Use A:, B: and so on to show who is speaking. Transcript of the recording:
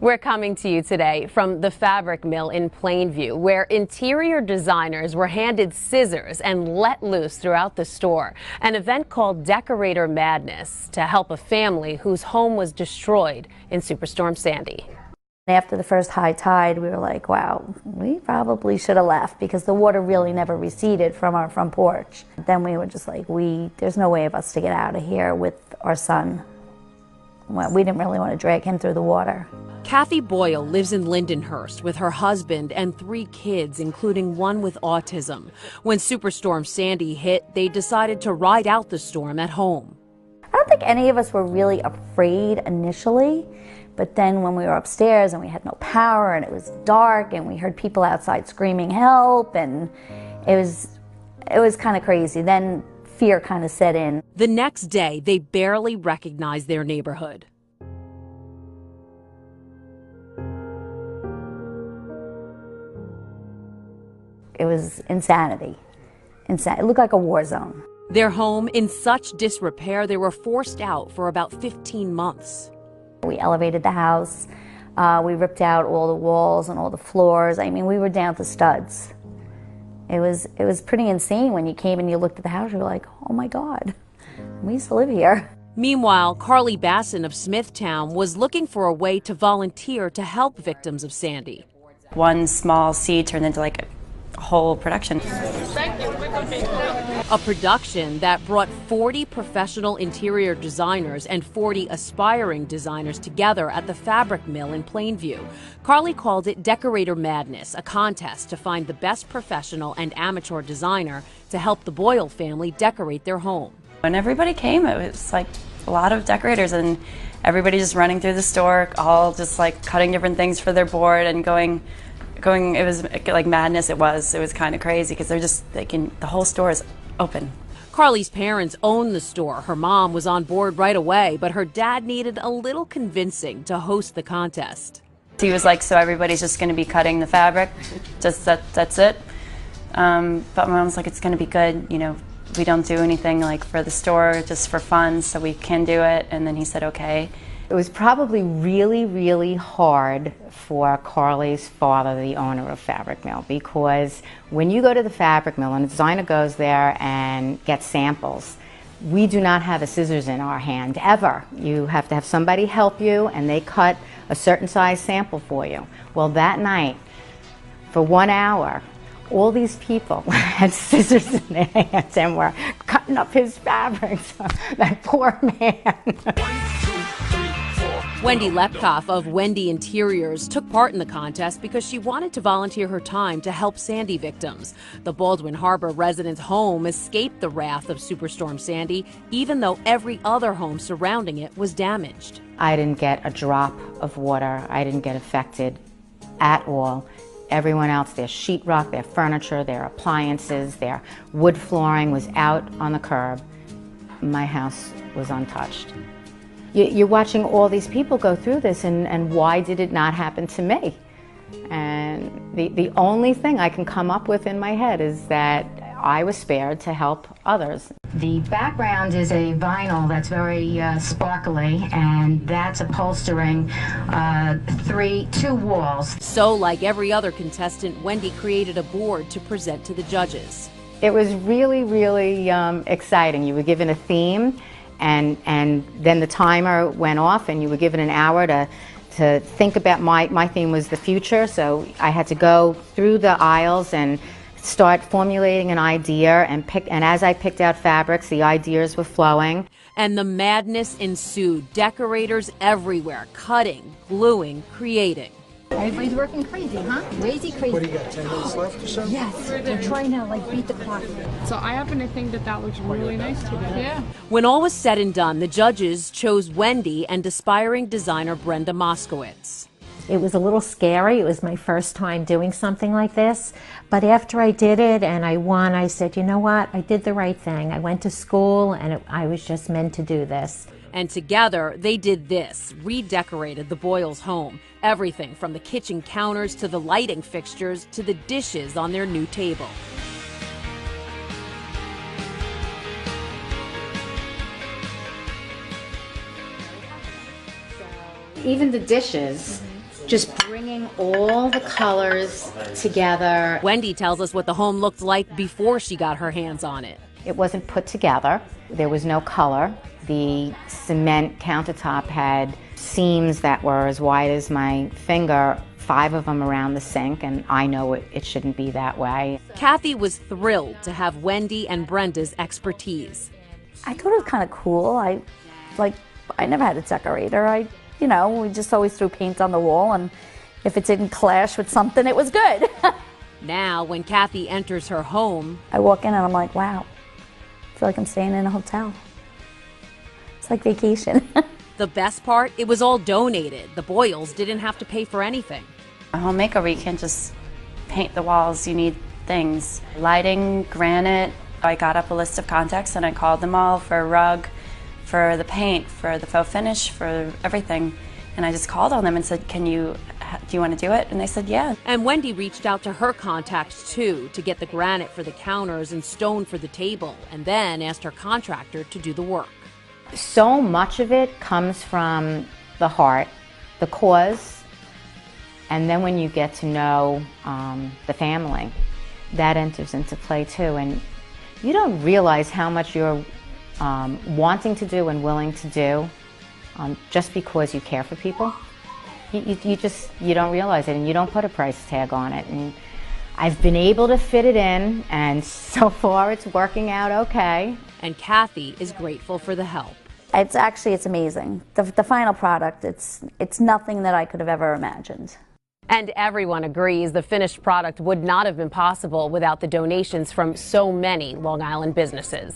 A: We're coming to you today from the fabric mill in Plainview, where interior designers were handed scissors and let loose throughout the store. An event called Decorator Madness to help a family whose home was destroyed in Superstorm Sandy.
B: After the first high tide, we were like, wow, we probably should have left because the water really never receded from our front porch. Then we were just like, there's no way of us to get out of here with our son. Well, we didn't really want to drag him through the water.
A: Kathy Boyle lives in Lindenhurst with her husband and 3 kids, including one with autism. When Superstorm Sandy hit, they decided to ride out the storm at home.
B: I don't think any of us were really afraid initially, but then when we were upstairs and we had no power and it was dark and we heard people outside screaming help, and it was kind of crazy. Then fear kind of set in.
A: The next day, they barely recognized their neighborhood.
B: It was insanity. It looked like a war zone.
A: Their home in such disrepair, they were forced out for about 15 months.
B: We elevated the house. We ripped out all the walls and all the floors. I mean, we were down to studs. It was pretty insane when you came and you looked at the house. You were like, oh my God, we used to live here.
A: Meanwhile, Carly Basson of Smithtown was looking for a way to volunteer to help victims of Sandy.
C: One small seed turned into like a whole production.
A: A production that brought 40 professional interior designers and 40 aspiring designers together at the fabric mill in Plainview. Carly called it Decorator Madness, a contest to find the best professional and amateur designer to help the Boyle family decorate their home.
C: When everybody came, it was like a lot of decorators and everybody just running through the store, all just like cutting different things for their board and going. It was like madness. It was kind of crazy because they're just thinking the whole store is open.
A: Carly's parents own the store. Her mom was on board right away, but her dad needed a little convincing to host the contest.
C: He was like, so everybody's just going to be cutting the fabric? Just that's it? But my mom's like, it's going to be good. You know, we don't do anything like for the store, just for fun, so we can do it. And then he said, okay.
D: It was probably really, really hard for Carly's father, the owner of Fabric Mill, because when you go to the fabric mill and a designer goes there and gets samples, we do not have the scissors in our hand, ever. You have to have somebody help you and they cut a certain size sample for you. Well, that night, for 1 hour, all these people had scissors in their hands and were cutting up his fabrics. That poor man.
A: Wendy Lepkoff of Wendy Interiors took part in the contest because she wanted to volunteer her time to help Sandy victims. The Baldwin Harbor resident's home escaped the wrath of Superstorm Sandy, even though every other home surrounding it was damaged.
D: I didn't get a drop of water. I didn't get affected at all. Everyone else, their sheetrock, their furniture, their appliances, their wood flooring was out on the curb. My house was untouched. You're watching all these people go through this, and why did it not happen to me? And the only thing I can come up with in my head is that I was spared to help others.
E: The background is a vinyl that's very sparkly, and that's upholstering 2 walls.
A: So, like every other contestant, Wendy created a board to present to the judges.
D: It was really, really exciting. You were given a theme, and then the timer went off, and you were given an hour to think about. My theme was the future, so I had to go through the aisles and start formulating an idea, and as I picked out fabrics, the ideas were flowing.
A: And the madness ensued. Decorators everywhere, cutting, gluing, creating.
E: Everybody's working crazy, huh? Crazy.
F: What do you got, 10 minutes left or so?
E: Yes, they're trying to beat the clock.
G: So I happen to think that looks really nice today. Yeah.
A: When all was said and done, the judges chose Wendy and aspiring designer Brenda Moskowitz.
H: It was a little scary. It was my first time doing something like this. But after I did it and I won, I said, you know what? I did the right thing. I went to school and I was just meant to do this.
A: And together, they did this, redecorated the Boyles' home. Everything from the kitchen counters to the lighting fixtures to the dishes on their new table.
D: Even the dishes just bringing all the colors together.
A: Wendy tells us what the home looked like before she got her hands on it.
D: It wasn't put together. There was no color. The cement countertop had seams that were as wide as my finger, 5 of them around the sink, and I know it shouldn't be that way.
A: Kathy was thrilled to have Wendy and Brenda's expertise.
B: I thought it was kind of cool. I never had a decorator. We just always threw paint on the wall, and if it didn't clash with something, it was good.
A: Now, when Kathy enters her home,
B: I walk in and I'm like, wow, I feel like I'm staying in a hotel. It's like vacation.
A: the best part, it was all donated. The Boyles didn't have to pay for anything.
C: A home makeover, you can't just paint the walls, you need things. Lighting, granite. I got up a list of contacts and I called them all for a rug, for the paint, for the faux finish, for everything. And I just called on them and said, do you want to do it? And they said, yeah.
A: And Wendy reached out to her contacts too to get the granite for the counters and stone for the table, and then asked her contractor to do the work.
D: So much of it comes from the heart, the cause, and then when you get to know the family, that enters into play too. And you don't realize how much you're wanting to do and willing to do just because you care for people. You don't realize it, and you don't put a price tag on it. And I've been able to fit it in, and so far it's working out okay.
A: And Kathy is grateful for the help.
B: It's amazing. The final product, it's nothing that I could have ever imagined.
A: And everyone agrees the finished product would not have been possible without the donations from so many Long Island businesses.